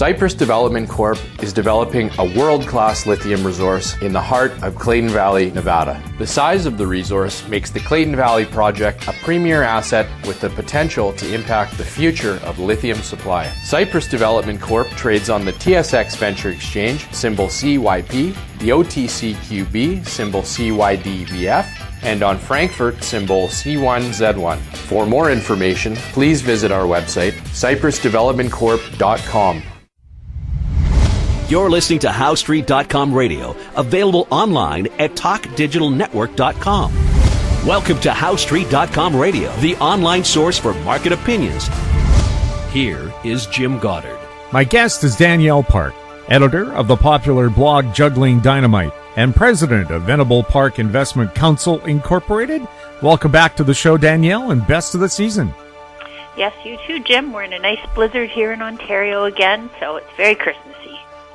Cypress Development Corp. is developing a world-class lithium resource in the heart of Clayton Valley, Nevada. The size of the resource makes the Clayton Valley project a premier asset with the potential to impact the future of lithium supply. Cypress Development Corp. Trades on the TSX Venture Exchange, symbol CYP, the OTCQB, symbol CYDVF, and on Frankfurt, symbol C1Z1. For more information, please visit our website, cypressdevelopmentcorp.com. You're listening to HowStreet.com radio, available online at TalkDigitalNetwork.com. Welcome to HowStreet.com radio, the online source for market opinions. Here is Jim Goddard. My guest is Danielle Park, editor of the popular blog Juggling Dynamite and president of Venable Park Investment Council Incorporated. Welcome back to the show, Danielle, and best of the season. Yes, you too, Jim. We're in a nice blizzard here in Ontario again, so it's very Christmassy.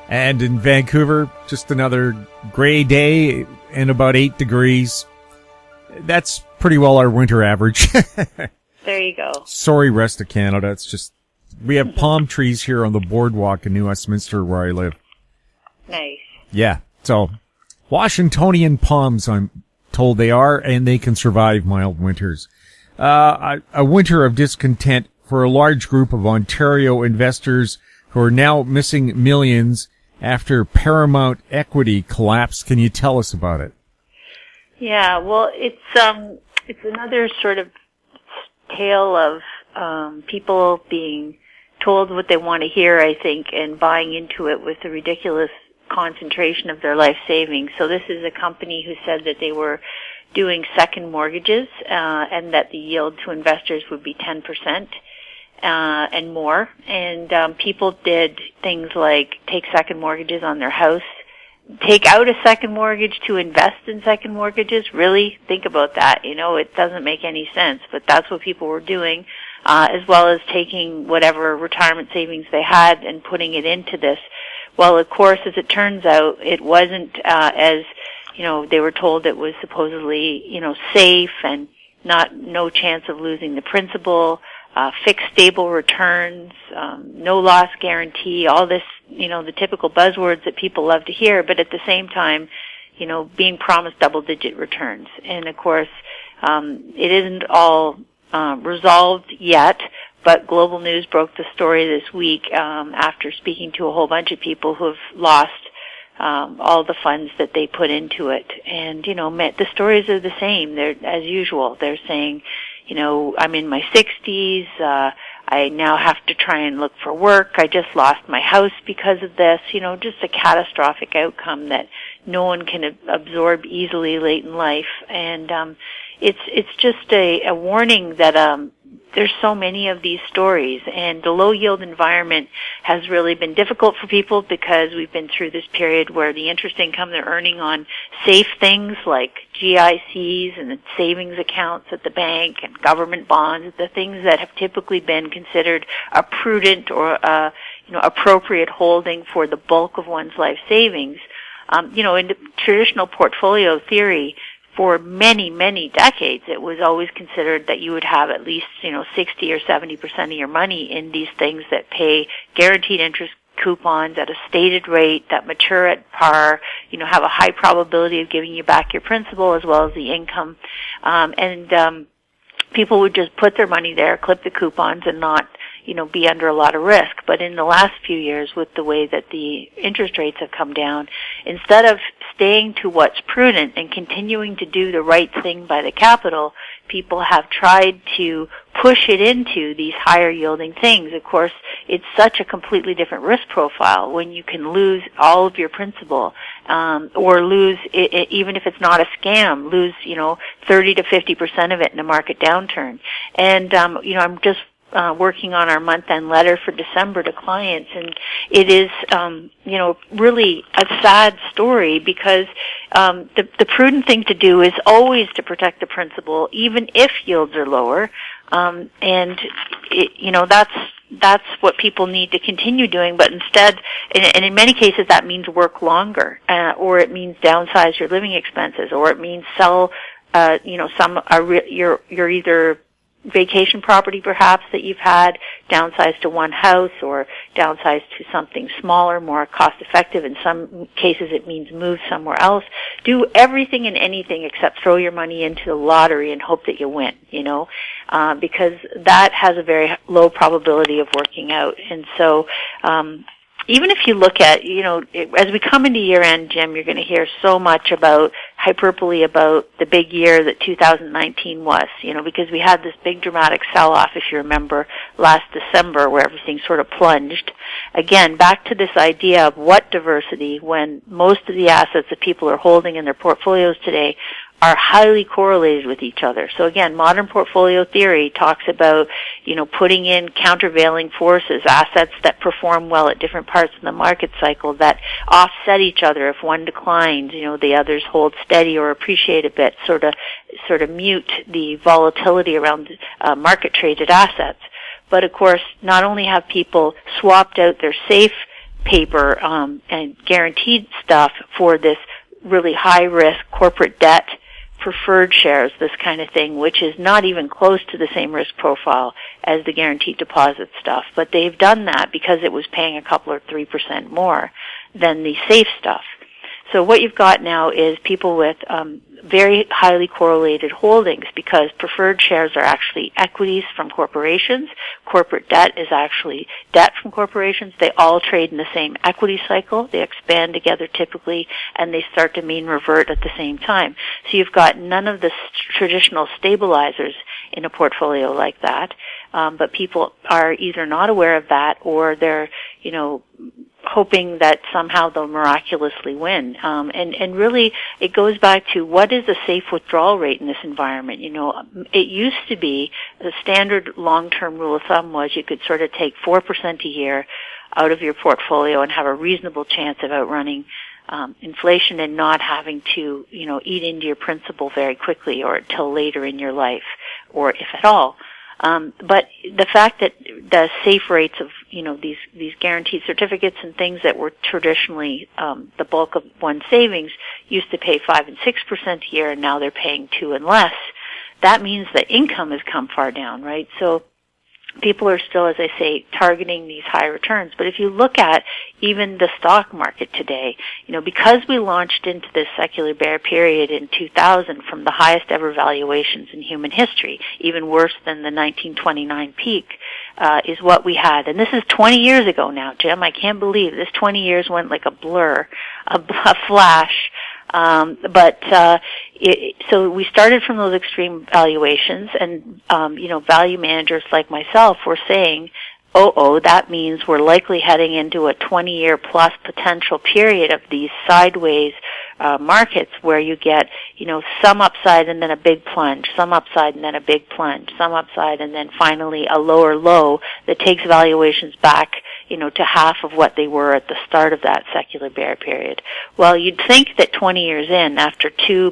And in Vancouver, just another gray day and about 8 degrees. That's pretty well our winter average. There you go. Sorry, rest of Canada. It's just, we have palm trees here on the boardwalk in New Westminster where I live. Nice. Yeah, so Washingtonian palms, I'm told they are, and they can survive mild winters. A winter of discontent for a large group of Ontario investors who are now missing millions after Paramount equity collapse. Can you tell us about it? Yeah, well, it's another sort of tale of people being told what they want to hear, I think, and buying into it with a ridiculous concentration of their life savings. So this is a company who said that they were doing second mortgages and that the yield to investors would be 10%. And more. And people did things like take second mortgages on their house, take out a second mortgage to invest in second mortgages. Really think about that. You know, it doesn't make any sense, but that's what people were doing, as well as taking whatever retirement savings they had and putting it into this. Well, of course, as it turns out, it wasn't as, you know, they were told it was supposedly, you know, safe and no chance of losing the principal. Fixed stable returns, no loss guarantee, all this, you know, the typical buzzwords that people love to hear, but at the same time, you know, being promised double-digit returns. And, of course, it isn't all resolved yet, but Global News broke the story this week after speaking to a whole bunch of people who have lost all the funds that they put into it. And, you know, the stories are the same. They're, as usual, they're saying, you know, I'm in my 60s, I now have to try and look for work, I just lost my house because of this, you know, just a catastrophic outcome that no one can absorb easily late in life. And it's just a warning that there's so many of these stories, and the low yield environment has really been difficult for people because we've been through this period where the interest income they're earning on safe things like GICs and savings accounts at the bank and government bonds, the things that have typically been considered a prudent or appropriate holding for the bulk of one's life savings. You know, in the traditional portfolio theory, for many, many decades, it was always considered that you would have at least, you know, 60 or 70% of your money in these things that pay guaranteed interest coupons at a stated rate, that mature at par, you know, have a high probability of giving you back your principal as well as the income. People would just put their money there, clip the coupons, and not, you know, be under a lot of risk. But in the last few years, with the way that the interest rates have come down, instead of staying to what's prudent and continuing to do the right thing by the capital, people have tried to push it into these higher yielding things. Of course, it's such a completely different risk profile when you can lose all of your principal, or lose, even if it's not a scam, lose, you know, 30 to 50% of it in a market downturn. And, you know, I'm just working on our month-end letter for December to clients, and it is, you know, really a sad story because the prudent thing to do is always to protect the principal, even if yields are lower, and you know, that's what people need to continue doing. But instead, and in many cases, that means work longer, or it means downsize your living expenses, or it means sell, you know, some are you're either vacation property perhaps that you've had, downsize to one house or downsize to something smaller, more cost effective. In some cases it means move somewhere else. Do everything and anything except throw your money into the lottery and hope that you win, because that has a very low probability of working out. And so, even if you look at, as we come into year end, Jim, you're going to hear so much about hyperbole about the big year that 2019 was, because we had this big dramatic sell-off, if you remember, last December where everything sort of plunged. Again, back to this idea of what diversity when most of the assets that people are holding in their portfolios today are highly correlated with each other. So again, modern portfolio theory talks about, putting in countervailing forces, assets that perform well at different parts of the market cycle that offset each other. If one declines, the others hold steady or appreciate a bit, sort of mute the volatility around market traded assets. But of course, not only have people swapped out their safe paper and guaranteed stuff for this really high risk corporate debt, preferred shares, this kind of thing, which is not even close to the same risk profile as the guaranteed deposit stuff. But they've done that because it was paying a couple or 3% more than the safe stuff. So what you've got now is people with very highly correlated holdings, because preferred shares are actually equities from corporations. Corporate debt is actually debt from corporations. They all trade in the same equity cycle. They expand together typically, and they start to mean revert at the same time. So you've got none of the traditional stabilizers in a portfolio like that, but people are either not aware of that or they're, hoping that somehow they'll miraculously win. And really, it goes back to what is a safe withdrawal rate in this environment. It used to be the standard long-term rule of thumb was you could sort of take 4% a year out of your portfolio and have a reasonable chance of outrunning inflation and not having to, eat into your principal very quickly or until later in your life, or if at all. But the fact that the safe rates of, these guaranteed certificates and things that were traditionally, the bulk of one's savings used to pay 5 and 6% a year, and now they're paying 2 and less. That means that income has come far down, right? So people are still, as I say, targeting these high returns. But if you look at even the stock market today, because we launched into this secular bear period in 2000 from the highest ever valuations in human history, even worse than the 1929 peak, is what we had. And this is 20 years ago now, Jim. I can't believe this 20 years went like a blur, a flash. So we started from those extreme valuations, and value managers like myself were saying, that means we're likely heading into a 20-year plus potential period of these sideways markets where you get, some upside and then a big plunge, some upside and then a big plunge, some upside and then finally a lower low that takes valuations back, to half of what they were at the start of that secular bear period. Well, you'd think that 20 years in, after two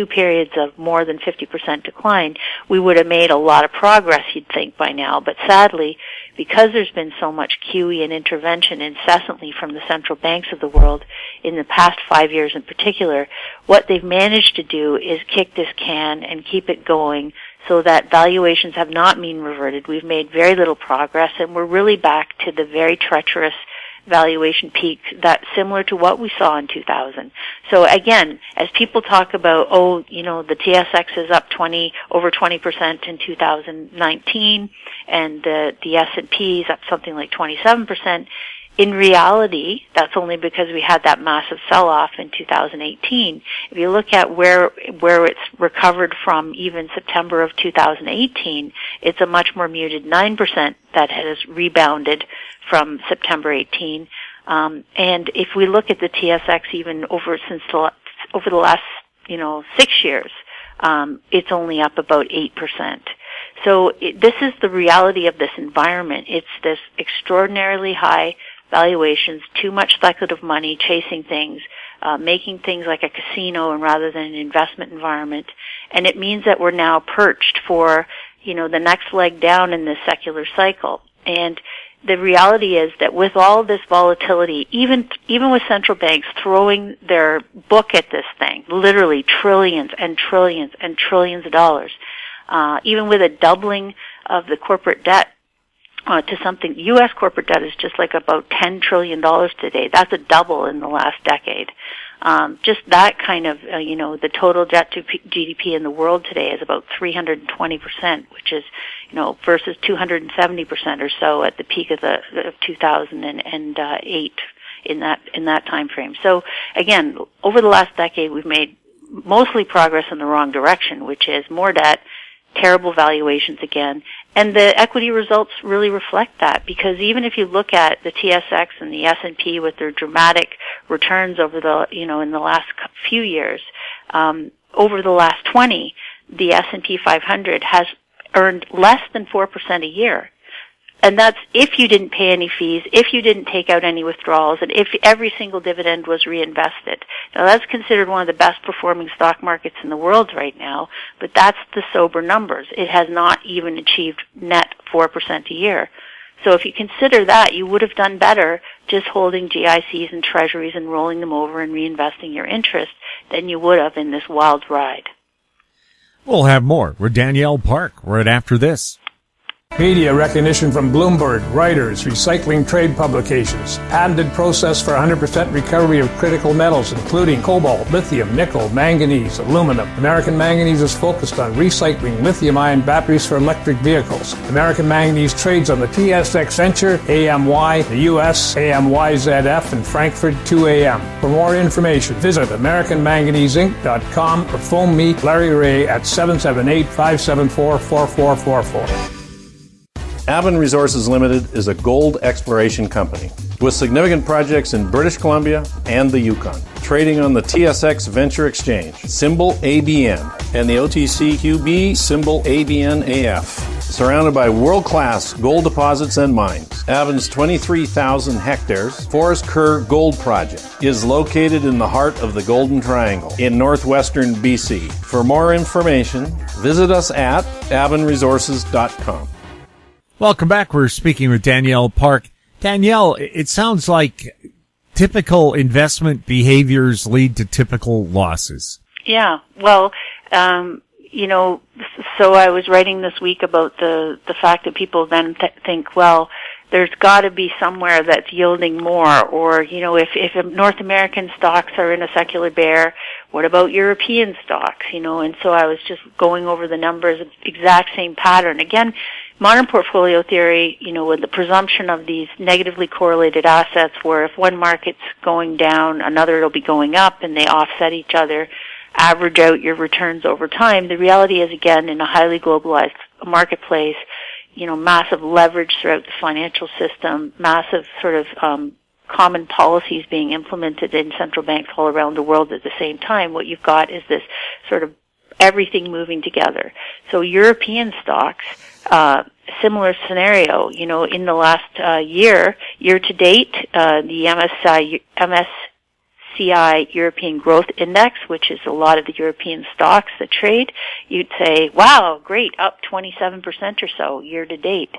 periods of more than 50% decline, we would have made a lot of progress, you'd think, by now. But sadly, because there's been so much QE and intervention incessantly from the central banks of the world in the past 5 years in particular, what they've managed to do is kick this can and keep it going so that valuations have not mean reverted. We've made very little progress, and we're really back to the very treacherous valuation peak that's similar to what we saw in 2000. So again, as people talk about, the TSX is up over 20% in 2019, and the S&P is up something like 27%. In reality, that's only because we had that massive sell-off in 2018. If you look at where it's recovered from even September of 2018, it's a much more muted 9% that has rebounded from September 18. And if we look at the TSX even over the last 6 years, it's only up about 8%. So this is the reality of this environment. It's this extraordinarily high valuations, too much speculative money chasing things, making things like a casino and rather than an investment environment. And it means that we're now perched for, the next leg down in this secular cycle. And the reality is that with all this volatility, even with central banks throwing their book at this thing, literally trillions and trillions and trillions of dollars, even with a doubling of the corporate debt to something, U.S. corporate debt is just like about $10 trillion today. That's a double in the last decade. Just that kind of, the total debt to GDP in the world today is about 320%, which is, versus 270% or so at the peak of 2008 in that time frame. So again, over the last decade, we've made mostly progress in the wrong direction, which is more debt, terrible valuations again, and the equity results really reflect that, because even if you look at the TSX and the S&P with their dramatic returns over the, in the last few years, over the last 20, the S&P 500 has earned less than 4% a year. And that's if you didn't pay any fees, if you didn't take out any withdrawals, and if every single dividend was reinvested. Now that's considered one of the best performing stock markets in the world right now, but that's the sober numbers. It has not even achieved net 4% a year. So if you consider that, you would have done better just holding GICs and treasuries and rolling them over and reinvesting your interest than you would have in this wild ride. We'll have more with Danielle Park right after this. Media recognition from Bloomberg, Reuters, recycling trade publications. Patented process for 100% recovery of critical metals, including cobalt, lithium, nickel, manganese, aluminum. American Manganese is focused on recycling lithium-ion batteries for electric vehicles. American Manganese trades on the TSX Venture, AMY, the US, AMYZF, and Frankfurt 2AM. For more information, visit AmericanManganeseInc.com or phone me, Larry Ray, at 778-574-4444. Avon Resources Limited is a gold exploration company with significant projects in British Columbia and the Yukon, trading on the TSX Venture Exchange, symbol ABN, and the OTCQB, symbol ABNAF. Surrounded by world-class gold deposits and mines, Avon's 23,000 hectares Forest Kerr Gold Project is located in the heart of the Golden Triangle in northwestern BC. For more information, visit us at avonresources.com. Welcome back. We're speaking with Danielle Park. Danielle, it sounds like typical investment behaviors lead to typical losses. Yeah. Well, so I was writing this week about the fact that people then think, well, there's got to be somewhere that's yielding more, or, if North American stocks are in a secular bear, what about European stocks, and so I was just going over the numbers, exact same pattern. Again, modern portfolio theory, with the presumption of these negatively correlated assets where if one market's going down, another will be going up and they offset each other, average out your returns over time. The reality is, again, in a highly globalized marketplace, massive leverage throughout the financial system, massive sort of common policies being implemented in central banks all around the world at the same time. What you've got is this sort of everything moving together. So European stocks, similar scenario, in the last year to date, the MSCI European Growth Index, which is a lot of the European stocks that trade, you'd say, wow, great, up 27% or so year to date.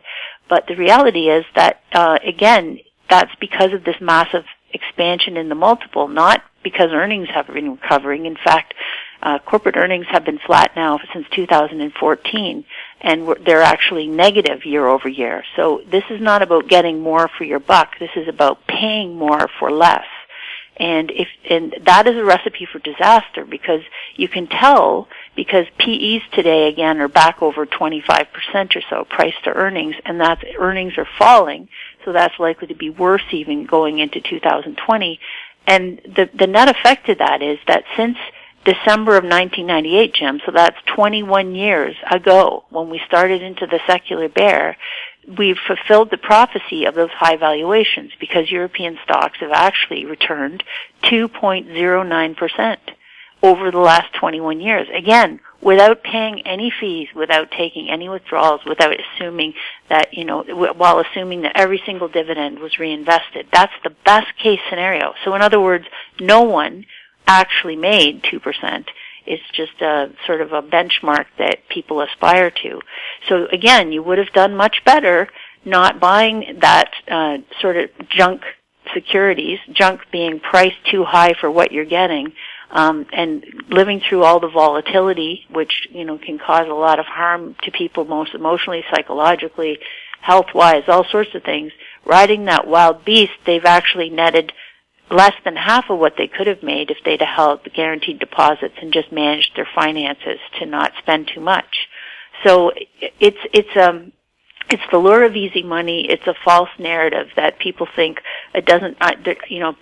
But the reality is that, again, that's because of this massive expansion in the multiple, not because earnings have been recovering. In fact, corporate earnings have been flat now since 2014, and they're actually negative year over year. So this is not about getting more for your buck. This is about paying more for less. And that is a recipe for disaster, because you can tell, because PEs today again are back over 25% or so, price to earnings, and that's earnings are falling, so that's likely to be worse even going into 2020. And the net effect of that is that since December of 1998, Jim, so that's 21 years ago when we started into the secular bear, we've fulfilled the prophecy of those high valuations, because European stocks have actually returned 2.09% over the last 21 years. Again, without paying any fees, without taking any withdrawals, without assuming that, while assuming that every single dividend was reinvested. That's the best case scenario. So in other words, no one actually made 2%. It's just a sort of a benchmark that people aspire to. So again, you would have done much better not buying that sort of junk securities, junk being priced too high for what you're getting, and living through all the volatility, which, can cause a lot of harm to people, most emotionally, psychologically, health-wise, all sorts of things. Riding that wild beast, they've actually netted less than half of what they could have made if they'd have held the guaranteed deposits and just managed their finances to not spend too much. So it's the lure of easy money. It's a false narrative that people think it doesn't,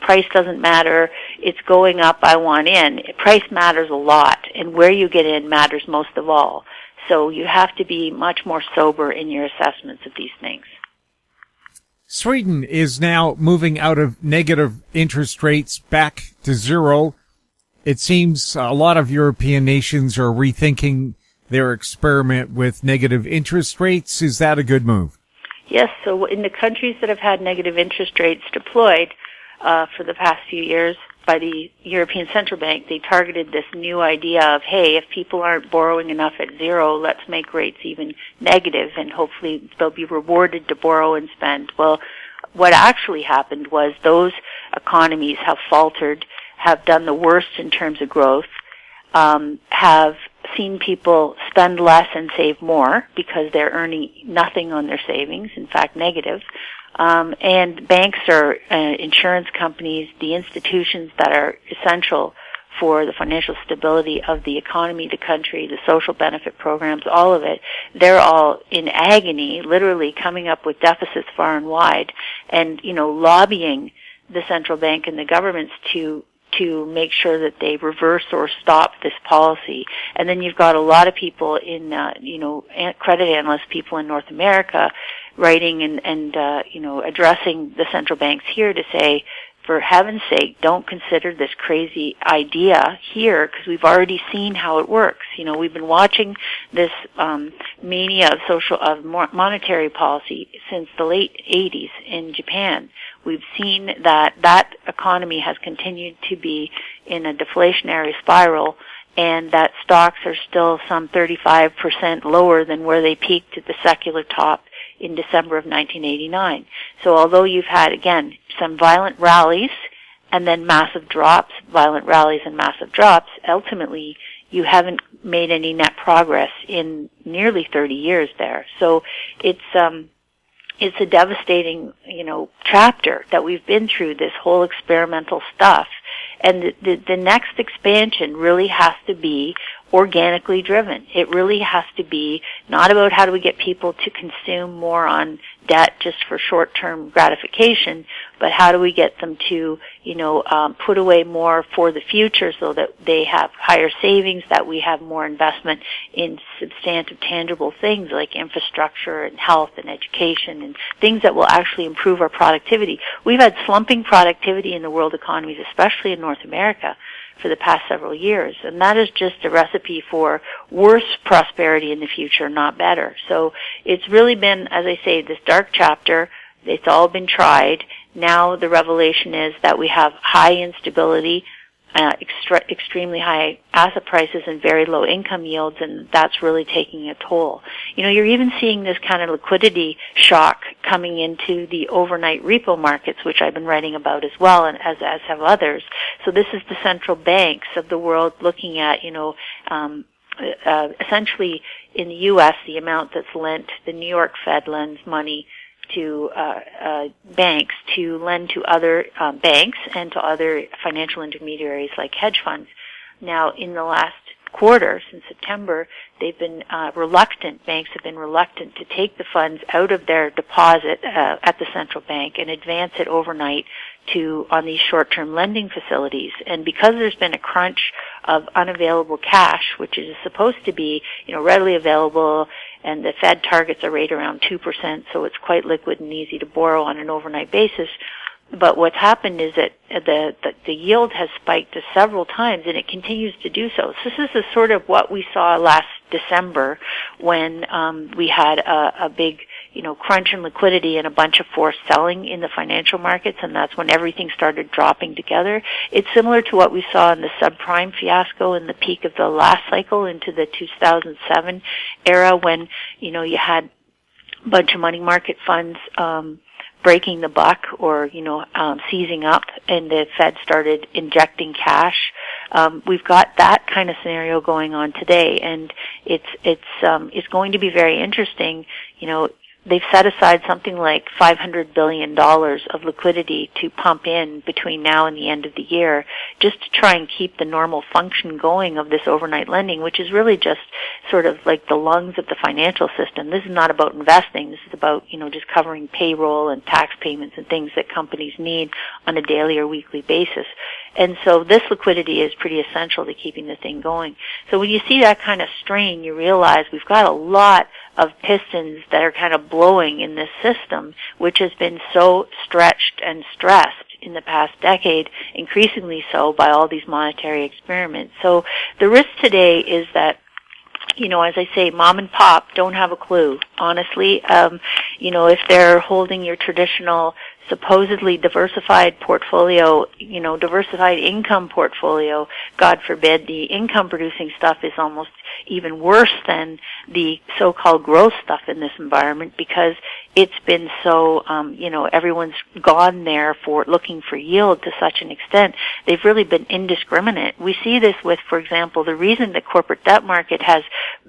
price doesn't matter. It's going up. I want in. Price matters a lot, and where you get in matters most of all. So you have to be much more sober in your assessments of these things. Sweden is now moving out of negative interest rates back to zero. It seems a lot of European nations are rethinking their experiment with negative interest rates. Is that a good move? Yes. So in the countries that have had negative interest rates deployed for the past few years by the European Central Bank, they targeted this new idea of, hey, if people aren't borrowing enough at zero, let's make rates even negative, and hopefully they'll be rewarded to borrow and spend. Well, what actually happened was those economies have faltered, have done the worst in terms of growth, have seen people spend less and save more because they're earning nothing on their savings, in fact negative. And banks or insurance companies, the institutions that are essential for the financial stability of the economy, the country, the social benefit programs, all of it, they're all in agony, literally coming up with deficits far and wide, and, lobbying the central bank and the governments to make sure that they reverse or stop this policy. And then you've got a lot of people in, credit analyst people in North America writing and addressing the central banks here to say, for heaven's sake, don't consider this crazy idea here, because we've already seen how it works. We've been watching this mania of monetary policy since the late 80s in Japan. We've seen that economy has continued to be in a deflationary spiral, and that stocks are still some 35% lower than where they peaked at the secular top in December of 1989. So although you've had, again, some violent rallies and then massive drops, violent rallies and massive drops, ultimately you haven't made any net progress in nearly 30 years there. So it's a devastating, chapter that we've been through, this whole experimental stuff. And the next expansion really has to be organically driven. It really has to be not about how do we get people to consume more on debt just for short-term gratification, but how do we get them to, put away more for the future so that they have higher savings, that we have more investment in substantive, tangible things like infrastructure and health and education and things that will actually improve our productivity. We've had slumping productivity in the world economies, especially in North America, for the past several years, and that is just a recipe for worse prosperity in the future, not better. So it's really been, as I say, this dark chapter. It's all been tried. Now the revelation is that we have high instability, extremely high asset prices and very low income yields, and that's really taking a toll. You're even seeing this kind of liquidity shock coming into the overnight repo markets, which I've been writing about as well, and as have others. So this is the central banks of the world looking at, essentially in the U.S., the amount that's lent, the New York Fed lends money to banks to lend to other banks and to other financial intermediaries like hedge funds. Now, in the last quarter, since September, they've been banks have been reluctant to take the funds out of their deposit at the central bank and advance it overnight on these short-term lending facilities. And because there's been a crunch of unavailable cash, which is supposed to be, readily available, and the Fed targets a rate around 2%, so it's quite liquid and easy to borrow on an overnight basis. But what's happened is that the yield has spiked several times, and it continues to do so. So this is sort of what we saw last December when we had a big, crunch in liquidity and a bunch of forced selling in the financial markets, and that's when everything started dropping together. It's similar to what we saw in the subprime fiasco in the peak of the last cycle into the 2007 era when, you had a bunch of money market funds breaking the buck or, seizing up, and the Fed started injecting cash we've got that kind of scenario going on today, and it's going to be very interesting. They've set aside something like $500 billion of liquidity to pump in between now and the end of the year, just to try and keep the normal function going of this overnight lending, which is really just sort of like the lungs of the financial system. This is not about investing. This is about, just covering payroll and tax payments and things that companies need on a daily or weekly basis. And so this liquidity is pretty essential to keeping the thing going. So when you see that kind of strain, you realize we've got a lot of pistons that are kind of blowing in this system, which has been so stretched and stressed in the past decade, increasingly so by all these monetary experiments. So the risk today is that, as I say, mom and pop don't have a clue. Honestly, if they're holding your traditional supposedly diversified portfolio, diversified income portfolio, God forbid, the income producing stuff is almost even worse than the so-called growth stuff in this environment, because it's been so, everyone's gone there for looking for yield to such an extent. They've really been indiscriminate. We see this with, for example, the reason the corporate debt market has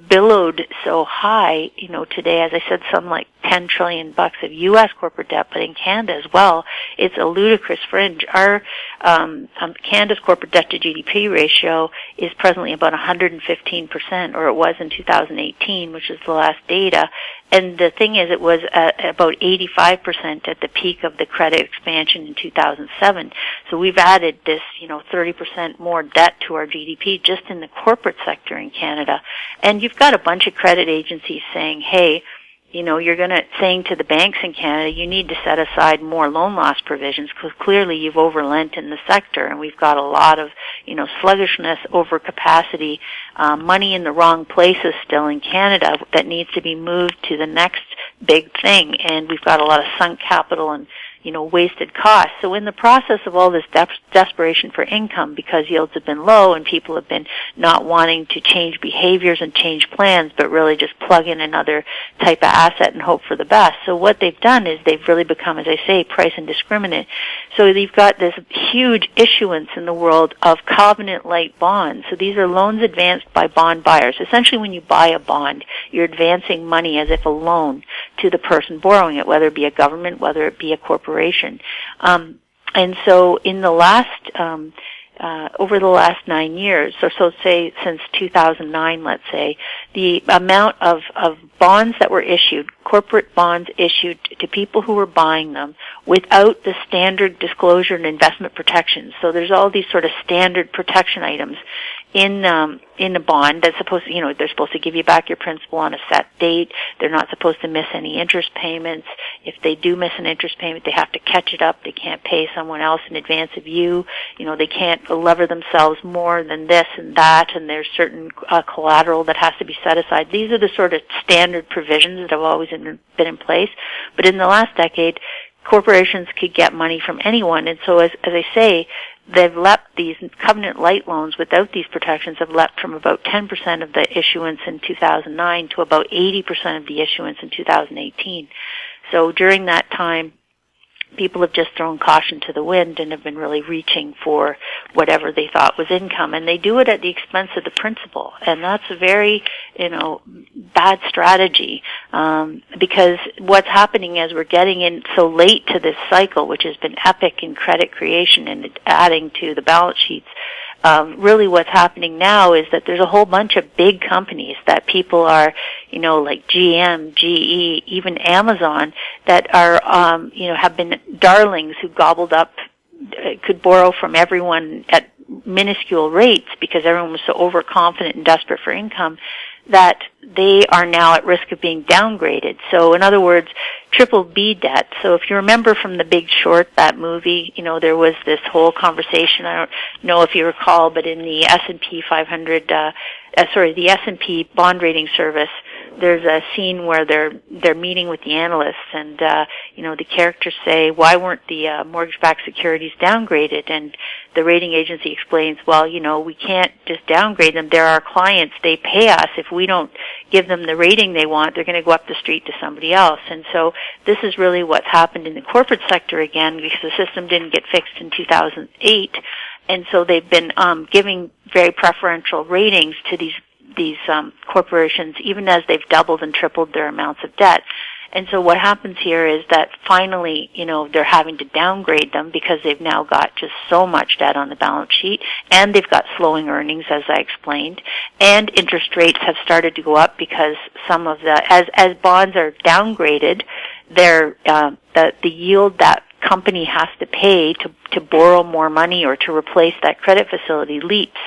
billowed so high, today, as I said, some like $10 trillion of U.S. corporate debt, but in Canada as well, it's a ludicrous fringe. Our Canada's corporate debt to GDP ratio is presently about 115%, or it was in 2018, which is the last data. And the thing is, it was about 85% at the peak of the credit expansion in 2007. So we've added this, 30% more debt to our GDP just in the corporate sector in Canada. And you've got a bunch of credit agencies saying, hey, you're saying to the banks in Canada, you need to set aside more loan loss provisions, because clearly you've overlent in the sector, and we've got a lot of, sluggishness, overcapacity, money in the wrong places still in Canada that needs to be moved to the next big thing, and we've got a lot of sunk capital and, wasted costs. So in the process of all this desperation for income, because yields have been low and people have been not wanting to change behaviors and change plans, but really just plug in another type of asset and hope for the best. So what they've done is they've really become, as I say, price indiscriminate. So they've got this huge issuance in the world of covenant-light bonds. So these are loans advanced by bond buyers. Essentially, when you buy a bond, you're advancing money as if a loan to the person borrowing it, whether it be a government, whether it be a corporation. And so in the last, over the last 9 years, so say since 2009, let's say, the amount of bonds that were issued, corporate bonds issued to people who were buying them without the standard disclosure and investment protections. So there's all these sort of standard protection items in a bond that's supposed to, they're supposed to give you back your principal on a set date. They're not supposed to miss any interest payments. If they do miss an interest payment, they have to catch it up. They can't pay someone else in advance of you. They can't lever themselves more than this and that, and there's certain collateral that has to be set aside. These are the sort of standard provisions that have always been in place. But in the last decade, corporations could get money from anyone, and so as I say, they've leapt, these covenant light loans without these protections have leapt from about 10% of the issuance in 2009 to about 80% of the issuance in 2018. So during that time, people have just thrown caution to the wind and have been really reaching for whatever they thought was income, and they do it at the expense of the principal, and that's a very, bad strategy, because what's happening as we're getting in so late to this cycle, which has been epic in credit creation and adding to the balance sheets, really what's happening now is that there's a whole bunch of big companies that people are, like GM, GE, even Amazon, that are, have been darlings who gobbled up, could borrow from everyone at minuscule rates because everyone was so overconfident and desperate for income, that they are now at risk of being downgraded. So in other words, triple B debt. So if you remember from The Big Short, that movie, there was this whole conversation, I don't know if you recall, but in the S&P 500, the S&P bond rating service, there's a scene where they're meeting with the analysts, and the characters say, why weren't the mortgage-backed securities downgraded? And the rating agency explains, well, we can't just downgrade them. They're our clients. They pay us. If we don't give them the rating they want, they're going to go up the street to somebody else. And so this is really what's happened in the corporate sector again, because the system didn't get fixed in 2008. And so they've been giving very preferential ratings to these corporations, even as they've doubled and tripled their amounts of debt. And so what happens here is that finally, they're having to downgrade them because they've now got just so much debt on the balance sheet, and they've got slowing earnings, as I explained, and interest rates have started to go up because some of as bonds are downgraded, the yield that company has to pay to borrow more money or to replace that credit facility leaps.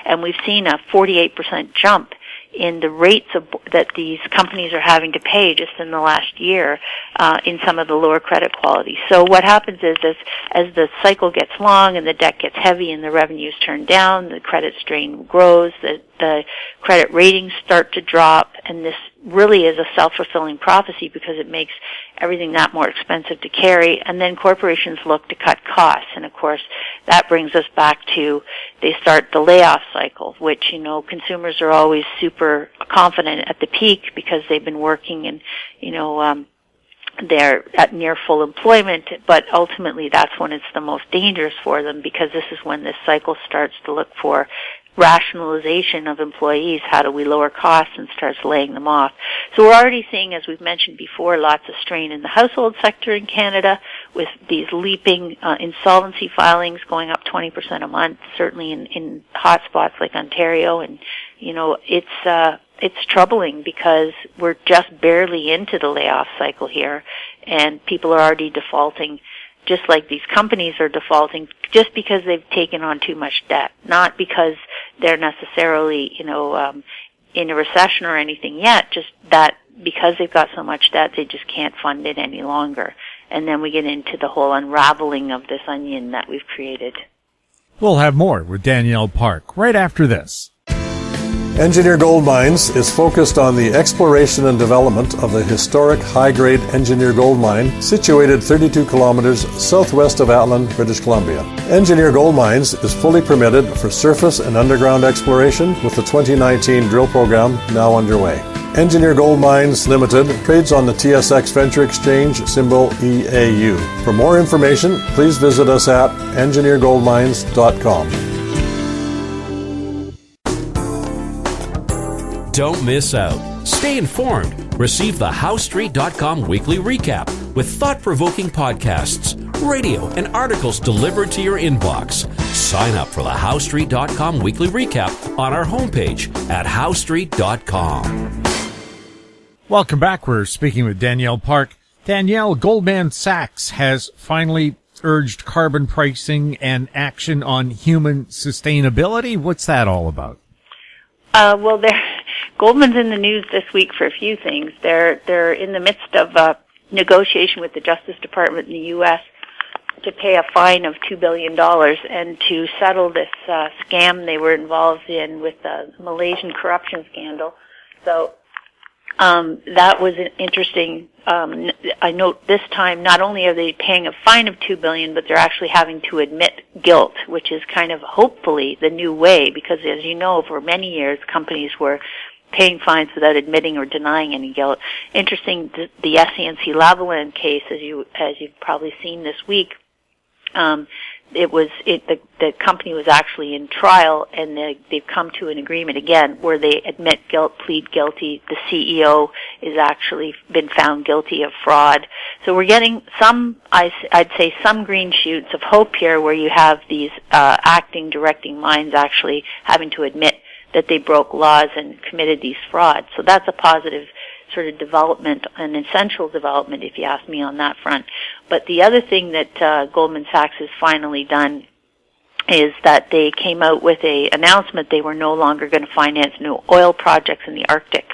And we've seen a 48% jump in the rates that these companies are having to pay just in the last year in some of the lower credit quality. So what happens is as the cycle gets long and the debt gets heavy and the revenues turn down, the credit strain grows, the credit ratings start to drop, and this really is a self-fulfilling prophecy because it makes everything that more expensive to carry, and then corporations look to cut costs. And of course, that brings us back to they start the layoff cycle, which, consumers are always super confident at the peak because they've been working and, they're at near full employment, but ultimately that's when it's the most dangerous for them because this is when this cycle starts to look for rationalization of employees. How do we lower costs, and starts laying them off. So we're already seeing, as we've mentioned before, lots of strain in the household sector in Canada with these leaping insolvency filings going up 20% a month, certainly in hot spots like Ontario. And, it's troubling because we're just barely into the layoff cycle here, and people are already defaulting, just like these companies are defaulting, just because they've taken on too much debt, not because they're necessarily, in a recession or anything yet, just that because they've got so much debt, they just can't fund it any longer. And then we get into the whole unraveling of this onion that we've created. We'll have more with Danielle Park right after this. Engineer Gold Mines is focused on the exploration and development of the historic high-grade Engineer Gold Mine situated 32 kilometers southwest of Atlin, British Columbia. Engineer Gold Mines is fully permitted for surface and underground exploration with the 2019 drill program now underway. Engineer Gold Mines Limited trades on the TSX Venture Exchange, symbol EAU. For more information, please visit us at engineergoldmines.com. Don't miss out. Stay informed. Receive the HowStreet.com weekly recap with thought-provoking podcasts, radio, and articles delivered to your inbox. Sign up for the HowStreet.com weekly recap on our homepage at HowStreet.com. Welcome back. We're speaking with Danielle Park. Danielle, Goldman Sachs has finally urged carbon pricing and action on human sustainability. What's that all about? Goldman's in the news this week for a few things. They're in the midst of a negotiation with the Justice Department in the U.S. to pay a fine of $2 billion and to settle this scam they were involved in with the Malaysian corruption scandal. So that was interesting. I note this time not only are they paying a fine of $2 billion, but they're actually having to admit guilt, which is kind of hopefully the new way, because as you know, for many years companies were paying fines without admitting or denying any guilt. Interesting, the SCNC-Lavalin case, as you've probably seen this week, the company was actually in trial, and they've come to an agreement again where they admit guilt, plead guilty. The CEO is actually been found guilty of fraud. So we're getting I'd say some green shoots of hope here, where you have these directing minds actually having to admit that they broke laws and committed these frauds. So that's a positive sort of development, an essential development, if you ask me, on that front. But the other thing that Goldman Sachs has finally done is that they came out with an announcement they were no longer going to finance new oil projects in the Arctic.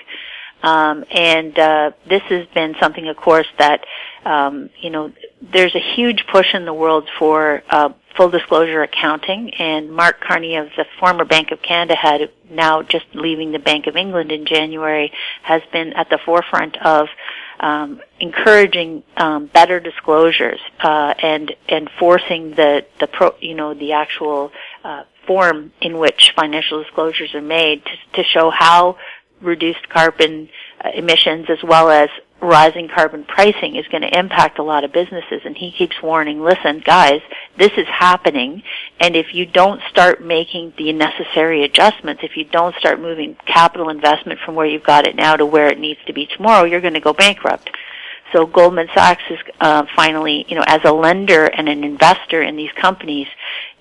This has been something, of course, that, there's a huge push in the world for full disclosure accounting, and Mark Carney of the former Bank of Canada, now just leaving the Bank of England in January, has been at the forefront of encouraging better disclosures and forcing the actual form in which financial disclosures are made to show how reduced carbon emissions as well as rising carbon pricing is going to impact a lot of businesses. And he keeps warning, listen, guys, this is happening. And if you don't start making the necessary adjustments, if you don't start moving capital investment from where you've got it now to where it needs to be tomorrow, you're going to go bankrupt. So Goldman Sachs is finally, as a lender and an investor in these companies,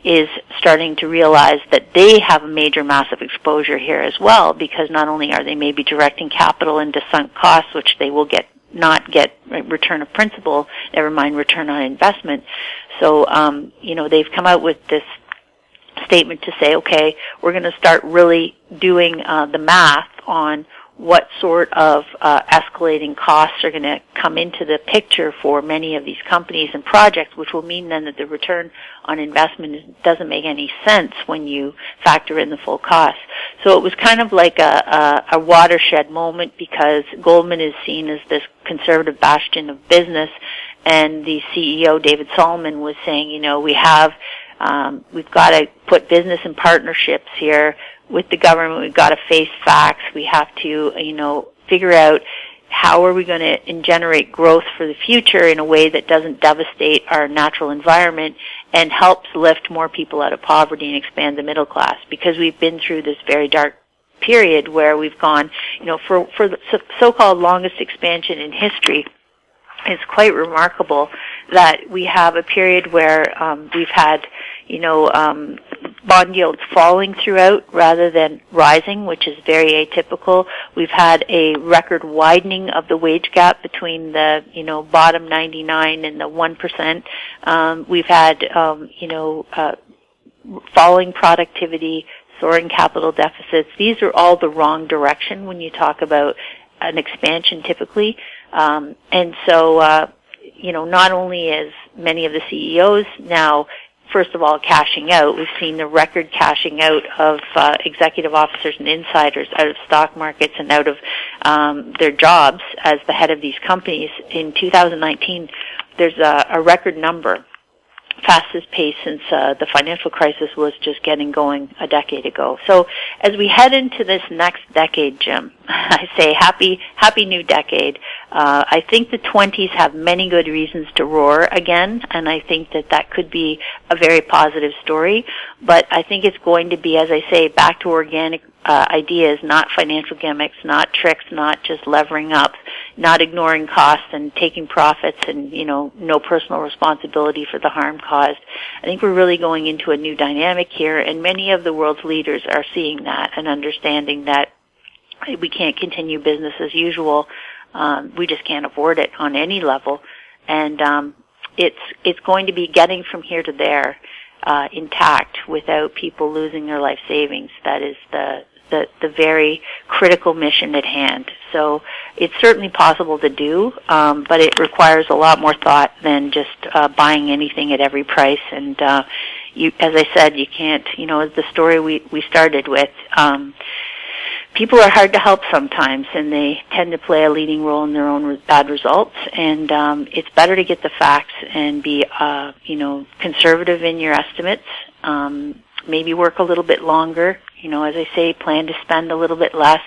is starting to realize that they have a major, massive exposure here as well, because not only are they maybe directing capital into sunk costs, which they will not get return of principal, never mind return on investment. So, they've come out with this statement to say, okay, we're going to start really doing the math on what sort of escalating costs are going to come into the picture for many of these companies and projects, which will mean then that the return on investment doesn't make any sense when you factor in the full cost. So it was kind of like a watershed moment, because Goldman is seen as this conservative bastion of business, and the CEO, David Solomon, was saying, we've got to put business in partnerships here with the government. We've got to face facts. We have to, figure out how are we going to generate growth for the future in a way that doesn't devastate our natural environment and helps lift more people out of poverty and expand the middle class. Because we've been through this very dark period where we've gone, for the so-called longest expansion in history. It's quite remarkable that we have a period where we've had, bond yields falling throughout rather than rising, which is very atypical. We've had a record widening of the wage gap between the, bottom 99 and the 1%. We've had, falling productivity, soaring capital deficits. These are all the wrong direction when you talk about an expansion typically. And so, not only is many of the CEOs now, first of all, cashing out, we've seen the record cashing out of executive officers and insiders out of stock markets and out of their jobs as the head of these companies. In 2019, there's a record number, fastest pace since the financial crisis was just getting going a decade ago. So as we head into this next decade, Jim, I say happy new decade. I think the 20s have many good reasons to roar again, and I think that could be a very positive story. But I think it's going to be, as I say, back to organic ideas, not financial gimmicks, not tricks, not just levering up, not ignoring costs and taking profits and, no personal responsibility for the harm caused. I think we're really going into a new dynamic here, and many of the world's leaders are seeing that and understanding that we can't continue business as usual. We just can't afford it on any level. And it's going to be getting from here to there intact without people losing their life savings. That is the very critical mission at hand. So it's certainly possible to do, but it requires a lot more thought than just buying anything at every price. And as I said, you can't, as the story we started with, people are hard to help sometimes, and they tend to play a leading role in their own bad results. And it's better to get the facts and be, conservative in your estimates. Maybe work a little bit longer. As I say, plan to spend a little bit less.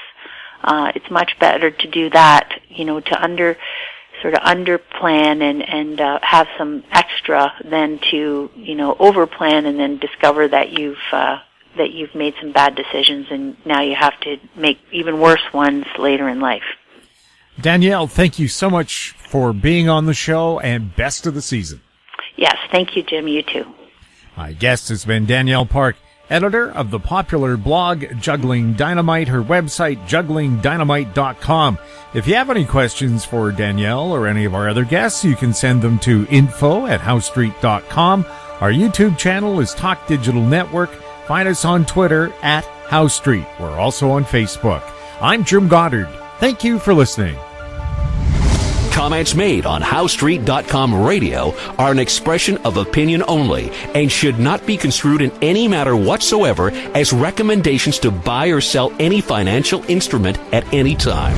It's much better to do that. To under plan and have some extra than to over plan and then discover that you've made some bad decisions and now you have to make even worse ones later in life. Danielle, thank you so much for being on the show, and best of the season. Yes, thank you, Jim. You too. My guest has been Danielle Park, editor of the popular blog Juggling Dynamite, her website jugglingdynamite.com. If you have any questions for Danielle or any of our other guests, you can send them to info@howstreet.com. Our YouTube channel is Talk Digital Network. Find us on Twitter @HowStreet. We're also on Facebook. I'm Jim Goddard. Thank you for listening. Comments made on HowStreet.com radio are an expression of opinion only and should not be construed in any matter whatsoever as recommendations to buy or sell any financial instrument at any time.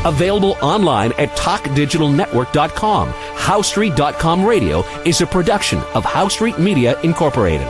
Available online at TalkDigitalNetwork.com. HowStreet.com radio is a production of HowStreet Media Incorporated.